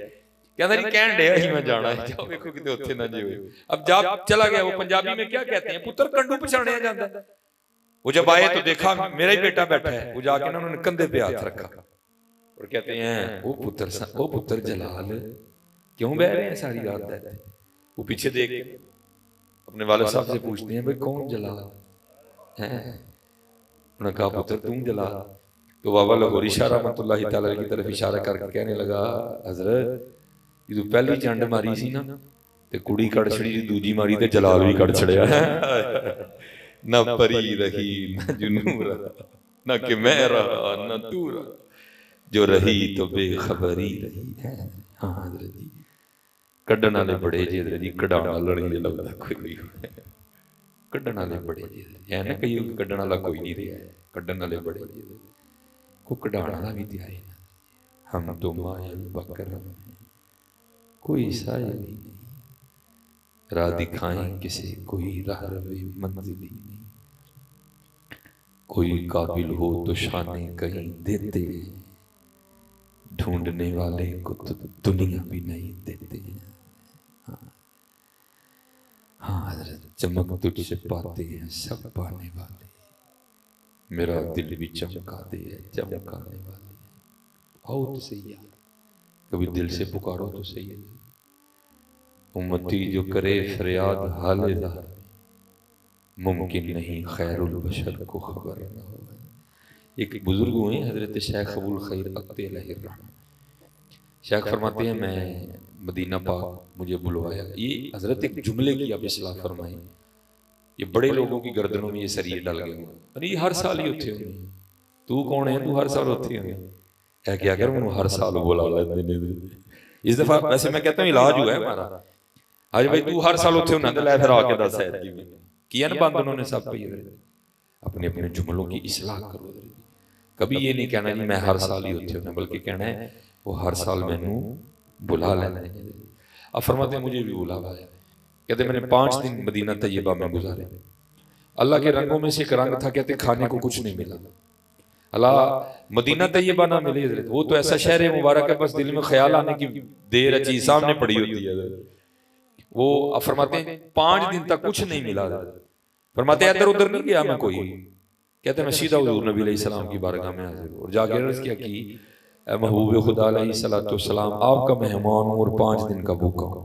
कहता नहीं कहन डे ही मैं जाना है, जाओ देखो किते उत्थे ना जी होए। अब जब चला गया, वो पंजाबी में क्या कहते हैं, पुत्र कंडू पछाणिया जाता है। वो जब आए तो देखा मेरा ही बेटा बैठा है, वो जाके ना उन्होंने कंधे पे हाथ रखा और कहते हैं ओ पुत्र जलाल क्यों बह रहे हैं सारी रात? वो पीछे देख के अपने वालिद साहब से पूछते हैं भाई कौन जलाल है? उन्होंने कहा पुत्र तुम जलाल। तो बाबा लाहौरी शाह रहमतुल्लाह तआला की तरफ इशारा करके कहने लगा, हजरत जो पहली चंड मारी सी ना ते कुड़ी कड़ छड़ी, दूजी मारी ते जलाल भी कड़ छड़िया। ना परी रही ना जुनू रहा, ना कि मैं रहा ना तू रहा, जो रही तो बेखबरी रही है। हाँ हजरत जी कड्डण वाले बड़े जी हजरत जी, कढ़ाण वाला नहीं लगता कोई, कड्डण वाले बड़े जी है ना, कई कड्डण वाला कोई नहीं रहा है, कड्डण वाले बड़े जी को कढ़ाण वाला भी दिया है। हम तो मायल बकर कोई साया नहीं, राह दिखाएं किसे कोई राह रवे मंजिल ही नहीं, कोई काबिल हो तो शाने कहीं देते, ढूंढने वाले को तो दुनिया भी नहीं देते। हाँ हजरत चमक तुझसे पाते हैं सब पाने वाले, मेरा दिल भी चमका दे चमकाने वाले। आओ तो सही है, कभी दिल से पुकारो तो सही है। उम्मती जो करे फरियाद हाले ज़ाहिर, मुमकिन नहीं खैरुल बशर को खबर न हो। एक बुजुर्ग हुए हजरत शेख अबुल खैर अक्ते अलैहिर्रहमा, शेख फरमाते हैं मैं मदीना पाक मुझे बुलवाया। ये हजरत एक जुमले की आप इस्लाह फरमाएं, ये बड़े लोगों की गर्दनों में ये सरिये डल गए, अरे ये हर साल ही होते होंगे, तू कौन है तू हर साल होते होंगे, क्या क्या कर मैं हर साल बुला लेते। इस दफा वैसे मैं कहता हूँ इलाज हुआ है हमारा, आज भाई तू हर साल होते होना तो लै फिर आके दस है किया ना बंद उन्होंने सब पे। अपने अपने जुमलों की इस्लाह करो, कभी ये नहीं कहना जी मैं हर साल ही होते होना, बल्कि कहना है वो हर साल मैनू बुला लेना है। अब फरमाते मुझे भी बुलावा है, कहते मैंने 5 दिन मदीना तैयबा में गुजारे, अल्लाह के रंगों में से एक रंग था, कहते खाने को कुछ नहीं मिला। अल्लाह मदीना तैयबा ना मिले, वो तो ऐसा शहर मुबारक है बस दिल में ख्याल आने की देर है, चीज सामने पड़ी होती है। वो फरमाते हैं 5 दिन तक कुछ नहीं मिला, फरमाते इधर उधर नहीं गया मैं कोई, कहते मैं सीधा हुजूर नबी अलैहि सलाम की बारगाह में हाजिर और जाके अर्ज किया कि महबूब खुदा अलैहिस्सलाम आपका मेहमान हूँ और 5 दिन का भूखा हूँ।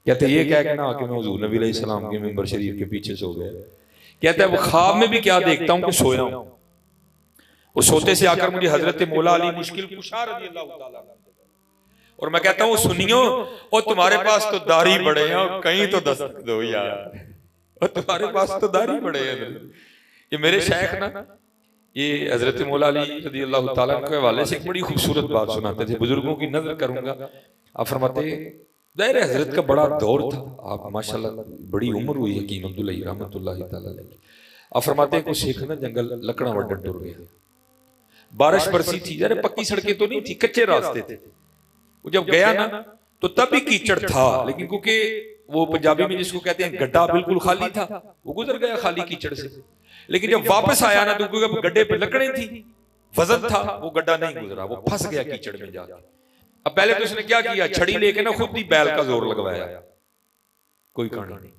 कहते ये कह के ना आके मैं हुजूर नबी अलैहिस्सलाम के मिंबर शरीफ के पीछे सो गया। कहता है वो ख्वाब में भी क्या देखता हूँ कि सोया हूँ। वो सोते से आकर मुझे हजरत मौला अली मुश्किल कुशा रज़ियल्लाहु ताला और मैं कहता हूँ सुनियो और तुम्हारे पास तो दाढ़ी बड़े हैं और कहीं तो दस्तक दो यार, और तुम्हारे पास तो दाढ़ी बड़े हैं। ये मेरे शेख ना ये हजरत मौला अली रज़ियल्लाहु ताला के हवाले से एक बड़ी खूबसूरत बात सुनाते थे। बुजुर्गों की नजर करूंगा। आप फरमाते दायरे हजरत का बड़ा दौर था। आप माशाल्लाह बड़ी उम्र हुई हकीम अब्दुल्लाह रहमतुल्लाह ताला अलैह। आप फरमाते हैं कुछ शेख ना जंगल लकड़ा वड्डा टुर गया। बारिश बरसी थी, यार पक्की सड़कें तो नहीं थी, कच्चे रास्ते थे। वो जब गया ना तो तब भी कीचड़ था, लेकिन क्योंकि वो पंजाबी में जिसको कहते हैं गड्ढा बिल्कुल खाली था, वो गुजर गया खाली कीचड़ से। लेकिन जब वापस आया ना तो क्योंकि गड्ढे पे लकड़ें थी, वजन था, वो गड्ढा नहीं गुजरा, वो फंस गया कीचड़ में जाके। अब पहले तो उसने क्या किया, छड़ी लेके ना खुद ही बैल का जोर लगवाया, कोई कहानी नहीं।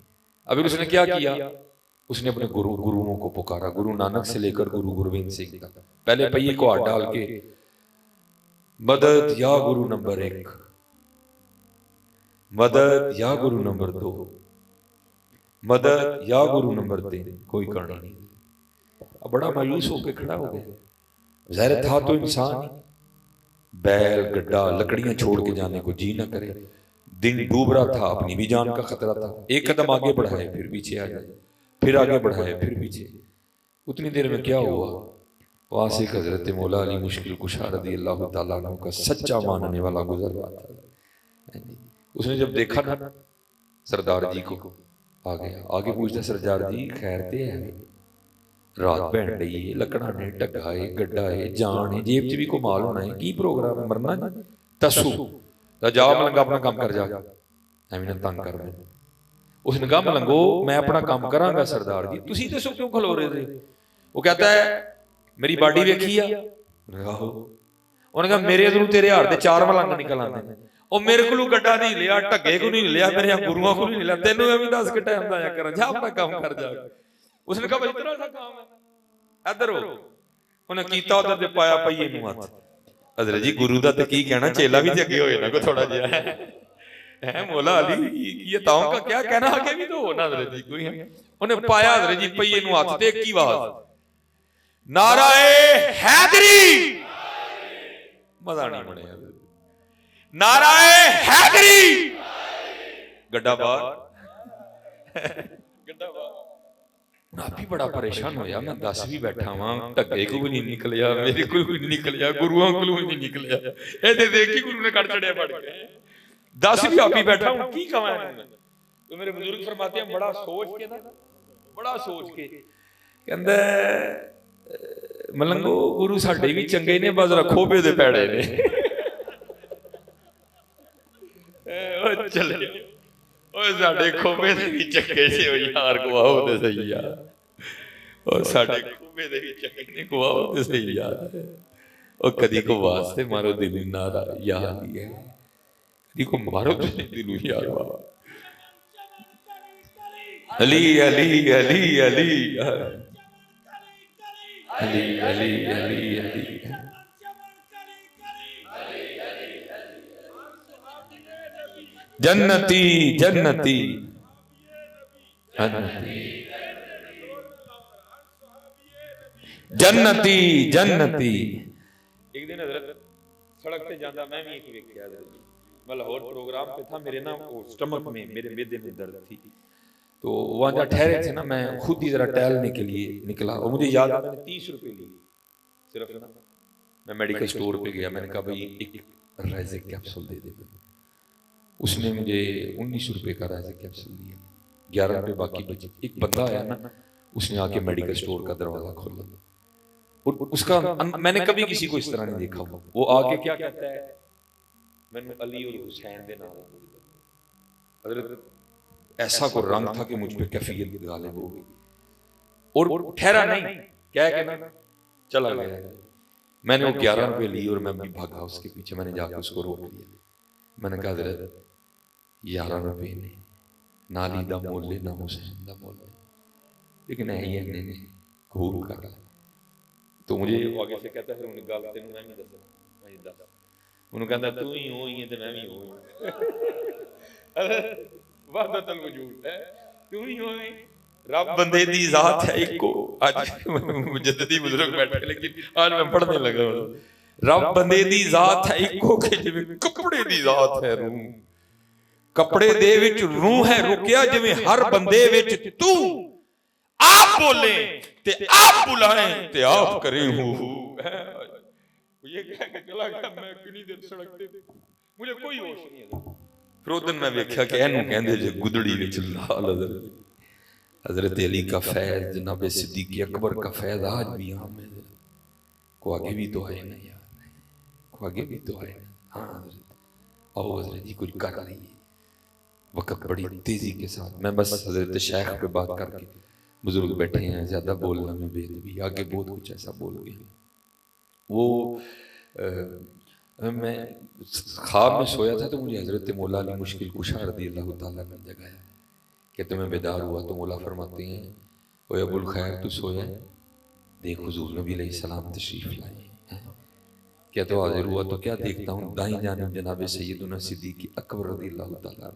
अभी उसने क्या किया, उसने अपने गुरुओं को पुकारा, गुरु नानक से लेकर गुरु गोबिंद सिंह तक। पहले पहिए को हाथ डाल के मदद या गुरु नंबर 1, मदद या गुरु नंबर 2, मदद या गुरु नंबर 3, कोई कहानी नहीं। अब बड़ा मायूस होकर खड़ा हो गया। ज़ाहिर था तो इंसान, बैल गड्ढा लकड़ियां छोड़ के जाने को जी ना करे। दिन डूब रहा था, अपनी भी जान का खतरा था। एक कदम आगे बढ़ाए फिर पीछे आ जाए, फिर आगे बढ़ाए फिर पीछे। उतनी देर में क्या हुआ, वहां से हजरत मौला अली मुश्किल कुशा रज़ियल्लाहु ताला अन्हु का सच्चा मानने वाला गुजर रहा था। उसने जब देखा ना सरदार जी को, आ गया, आगे पूछता सरदार जी खैर ते है, रात पैन रही है, लकड़ा ने ढगा है, गड्ढा है, जान है, जेब च भी कोई माल होना है, की प्रोग्राम है, मरना जी तसू जा मलंगा अपना काम कर जा, एवं ना तंग कर दे। उसने कहा मलंगो मैं अपना काम करांगा सरदार जी, तुसी दसो क्यों खलो रहे थे। वो कहता है मेरी बाडी वेखी आ, उन्होंने कहा मेरे अंदरों तेरे हार दे 4 मलंग निकल आते हैं, और मेरे को गड्ढा नहीं लिया, ढगे को नहीं लिया, मेरे गुरुओं को नहीं लिया, तेनों भी 10 के टाइम लाया कर, जा अपना काम कर जा। उसने कहा भाई इतना सा काम है, इधर हो। उन्हें कीता उधर दे पाया पईए नूं हथ। हजरत जी गुरु दा ते की कहना, चेला भी ते अगे होए ना कोई थोड़ा जिहा है मौला अली ये ताऊ का क्या कहना, आगे भी तो हो ना हजरत जी कोई है। उन्हें पाया हजरत जी पईए नूं हथ ते की आवाज, नाराए हैदरी, मजा नहीं बने, नाराए हैदरी, गड्ढा बाहर, गड्ढा बाहर। आप भी बड़ा परेशान होया, मैं 10 भी बैठा वहां, ढगे को भी नहीं निकलिया, मेरे को भी नहीं निकलिया, गुरुओं को भी नहीं निकलिया, ए देख के गुरु ने कट चढ़िया पड़ के 10 भी आप ही बैठा हूं, की कमा है। तो मेरे बुजुर्ग फरमाते हैं बड़ा सोच के ना, बड़ा सोच के कहंदा मलंगो गुरु साडे भी चंगे ने, बस रखो पे दे पैड़े ने। ओ चले ओ साडे खोबे दे भी चंगे से हो यार, गवाओ ते सही यार, और साडे खोबे दे भी चंगे ने, गवाओ ते सही यार। और कदी को वास्ते मारो दिल नारा यार है, कदी को मारो दिल यार अली अली अली अली अली अली अली अली। जन्नती जन्नती जन्नती जन्नती। एक दिन हजरत सड़क पे जाता, मैं भी एक वेख्या, मैं लाहौर प्रोग्राम पे था, मेरे ना स्टमक में मेरे मैदे में दर्द थी, तो वहां जहाँ ठहरे थे ना, मैं खुद ही जरा टहलने के लिए निकला, और मुझे याद आ मैंने 30 रुपए लिए सिर्फ ना। मैं मेडिकल स्टोर पे गया, मैंने कहा भाई एक राइजिक कैप्सूल दे दे। उसने मुझे 19 रुपए का राइजिक कैप्सूल दिया, 11 रुपए बाकी बचे। एक बंदा आया ना, उसने आके मेडिकल स्टोर का दरवाजा खोला, और उसका मैंने कभी किसी को इस तरह नहीं देखा। वो आके क्या कहता है, मैंने अली और हुसैन दे नाम, हजरत ऐसा को रंग था कि मुझ पे कैफियत गालिब हो गई, और ठहरा नहीं, क्या है ना चला गया। मैंने वो 11 रुपए लिए और मैं भी भागा उसके पीछे, मैंने जाकर उसको रोक लिया। मैंने कहा हजरत 11 रुपए ने नाली दा मोल लेना, हुसैन दा मोल, लेकिन है ने कबूल कर। तो मुझे आगे से कहता है फिर उन्हें गल तेन मैं नहीं दसना, ਉਹਨੂੰ ਕਹਿੰਦਾ ਤੂੰ ਹੀ ਹੋਈ ਹੈ ਤੇ ਮੈਂ ਵੀ ਹੋਈ ਵਾਹਦਤੁਲ ਵਜੂਦ ਹੈ ਤੂੰ ਹੀ ਹੋਈ रब बंदे दी जात है एक को आज मुजद्दिदी बुजुर्ग बैठे लेकिन आज मैं पढ़ने लगा रब बंदे दी जात है एक को के जिवें कपड़े दी जात है रूह कपड़े दे विच रूह है रुकिया जिवें हर बंदे विच तू आप बोले ते आप बुलाएं ते आप करें हूं ये कह के चला गया मैं कितनी देर सड़क पे मुझे कोई होश नहीं है फिर उस दिन मैं देखा कि इहनूं कहंदे जे गुदड़ी विच लाल हजरत अली का फैज़ जनाब सिद्दीक़ अकबर का फैज़ आज भी आम है को आगे भी तो आए ना यार को आगे भी तो आए हाँ आओ हजरत जी कुछ कर रही है वक़्त बड़ी तेज़ी के साथ मैं बस हजरत शेख पे बात करके बुजुर्ग बैठे हैं ज़्यादा बोलना में बेदबी आगे बहुत कुछ ऐसा बोल गए वो मैं ख्वाब में सोया था तो मुझे हजरत मौला अली मुश्किल कुशा रज़ियल्लाहु ताला ने जगाया कहते मैं बेदार हुआ तो मौला फरमाते हैं ओए अबुल खैर तू सोया देख हुजूर नबी अलैहिस्सलाम तशरीफ लाए क्या तो हाजिर हुआ तो क्या देखता हूँ दाई जानिब जनाब सैयदुना सिद्दीक़ अकबर रज़ियल्लाहु ताला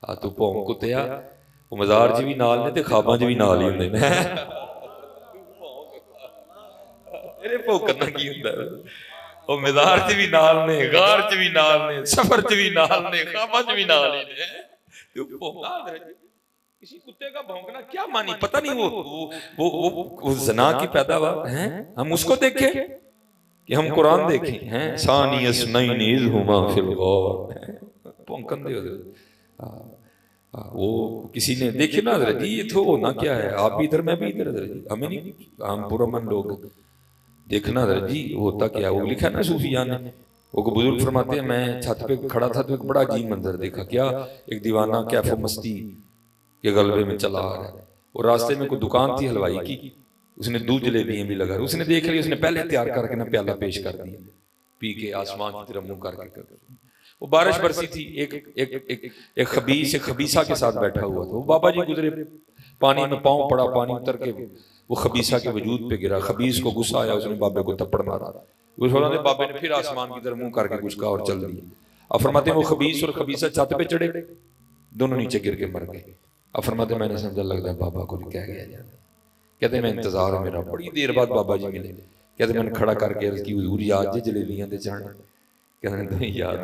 आ तू भौंक कुत्तिया वो मज़ार च भी नाल ने ते ख्वाबां च भी नाल ही हुंदे ने तेरे भौंकना की हुंदा वो मज़ार च भी नाल ने गार च भी नाल ने सफर च भी नाल ने ख्वाबां च भी नाल ही ने किसी कुत्ते का भौंकना क्या मानी पता नहीं वो ज़ना की पैदावार है हम उसको देखें कि हम कुरान देखें हैं सानी अस्नैन इज़ हुमा फिल गार भौंकन दे वो किसी ने देखे ना हज़रत जी ये तो होना क्या है आप भी इधर मैं भी इधर हज़रत जी हमें नहीं हम पुरअमन लोग देखना हज़रत जी होता क्या वो लिखा ना सूफिया ने वो को बुजुर्ग फरमाते हैं मैं छत पे खड़ा था तो एक बड़ा अजीब मंजर देखा क्या एक दीवाना कैफो मस्ती के गलबे में चला आ रहा है और रास्ते में कोई दुकान थी हलवाई की उसने दूध जलेबियां भी लगा उसने देख लिया उसने पहले तैयार करके ना प्याला पेश कर दिया पी के आसमान की तरफ मुंह करके वो बारिश बरसी थी एक खबीस एक खबीसा के साथ बैठा हुआ था वो बाबा जी गुजरे पानी में पाँव पड़ा पानी उतर के वो खबीसा के वजूद पे गिरा खबीस को गुस्सा आया उसने बाबे को थप्पड़ मारा उस बाबे ने फिर आसमान की तरफ मुंह करके कुछ कहा और चल दिया अब फरमाते वो खबीस और खबीसा छत पे चढ़े दोनों नीचे गिर के मर गए अब फरमाते मैंने समझा लगता है बाबा को क्या गया जाता कहते मैं इंतजार है मेरा बड़ी देर बाद बाबा जी मिले कहते मैंने खड़ा करके अर्ज की हुजूर याद जे जलेबियां ते चढ़न कहते नहीं याद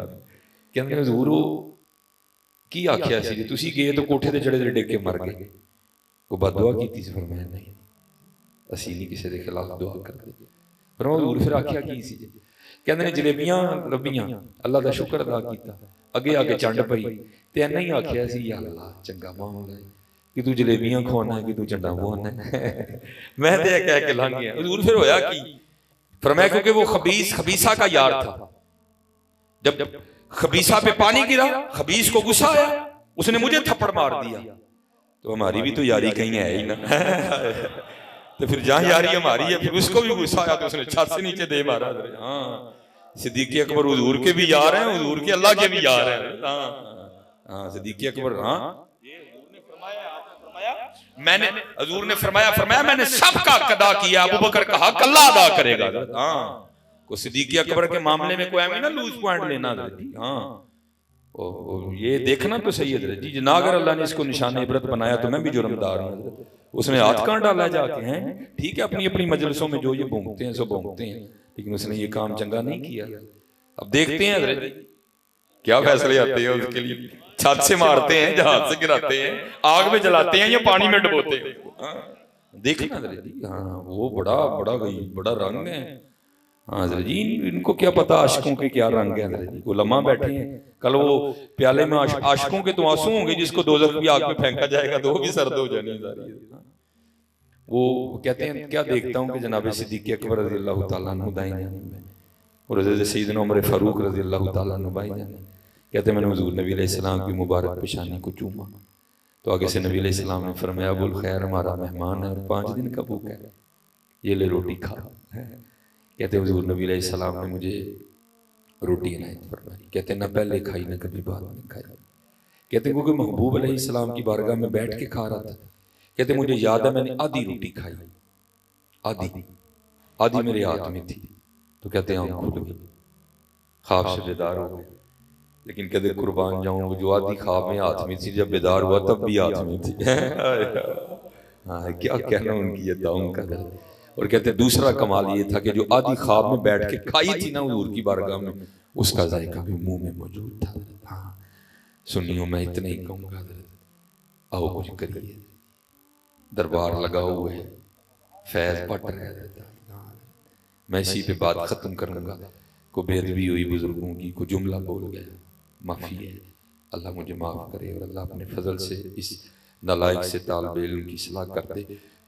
कहते हुजूर की आख्या सी तुसी गए तो कोठे ते चढ़े डिग के मर गए वो बददुआ कीती सी फरमाया नहीं असी नहीं किसी के खिलाफ दुआ करते पर हजूर फिर आख्या की सी कहते ने जलेबियां लभियां अल्लाह का शुक्र अदा किया अगे आके चंड पई ते इन्ना ही आख्या सी या अल्लाह चंगा मामला है कि तू जलेबियां खवाना है कि तू चंडा खवाना है मैं ते कह के लंघ गया हजूर फिर होया की फरमाया क्योंकि वो खबीस खबीसा का यार था जब खबीसा पे पानी गिरा खबीस को गुस्सा आया उसने मुझे थप्पड़ मार दिया तो हमारी भी तो यारी कहीं है ही ना तो फिर जहां यारी हमारी है फिर उसको भी गुस्सा आया तो उसने छत से नीचे दे मारा हाँ सिद्दीक़ अकबर हुजूर के भी यार हैं हुजूर के अल्लाह के भी यार हैं हाँ सिद्दीक़ अकबर हाँ मैंने हुजूर ने फरमाया मैंने सबका हक अदा किया अबू बकर का हक अल्लाह अदा करेगा हाँ को सिद्दीक़ अकबर के मामले में कोई एम ना लूज पॉइंट लेना हाँ ये देखना तो सही है जी ना अगर अल्लाह ने इसको निशान इबरत बनाया तो मैं भी जुर्मदार हूँ उसने हाथ कहाँ डाला जाके हैं ठीक है अपनी अपनी मजलिसों में जो ये भोंकते हैं सो भोंकते हैं लेकिन उसने ये काम चंगा नहीं किया अब देखते हैं क्या फैसले आते हैं उसके लिए छत से मारते हैं जहाज से गिराते हैं आग में जलाते हैं या पानी में डुबोते हैं देखना हाँ वो बड़ा रंग है हाँ जी इनको क्या पता आशिकों के क्या रंग है जी उलमा बैठे हैं कल वो प्याले में आशिकों के तो आंसू होंगे जिसको दोज़ख की आग में फेंका जाएगा तो वो भी सर्द हो जानी वो कहते हैं क्या देखता हूँ कि जनाब सिद्दीक़ अकबर रज़ियल्लाहु ताला अन्हु दाएं जानिब में और हज़रत सैयदना उमर फारूक रज़ियल्लाहु ताला अन्हु बाएं जानिब कहते मैंने हुजूर नबी अलैहिस्सलाम की मुबारक पेशानी को चूमा तो आगे से नबी अलैहिस्सलाम ने फरमाया अबुल खैर हमारा मेहमान है और 5 दिन का भूखा है ये ले रोटी खा कहते हुजूर नबी अलैहिस्सलाम ने मुझे रोटी इनायत फरमाई कहते ना पहले खाई ना कभी बाद में खाई कहते क्योंकि महबूब अलैहिस्सलाम की बारगाह में बैठ के खा रहा था कहते मुझे याद है मैंने आधी रोटी खाई आधी मेरे हाथ में थी तो कहते हैं आंख खुल गई, ख्वाब से बेदार हो गए। लेकिन कहते कुर्बान जाऊं, वो जो आधी ख्वाब में हाथ में थी, जब बेदार हुआ तब भी हाथ में थी। हाँ, क्या कहना उनकी अदाओं का दर्द। और कहते दूसरा कमाल ये था कि जो आधी ख्वाब में बैठ के खाई थी ना हुजूर की बारगाह में, उसका जायका भी मुंह में मौजूद था। हाँ सुनियो, मैं इतना ही कहूंगा, आओ कुछ करिए, दरबार लगा हुआ है, फैज पट रहा है। मैं इसी पे बात खत्म करूंगा। को बेअदबी हुई बुजुर्गों की, को जुमला बोल गया, माफी है, अल्लाह मुझे माफ करे और अल्लाह अपने फजल से इस नालायक से तालिब इल्म की सलाह कर दे।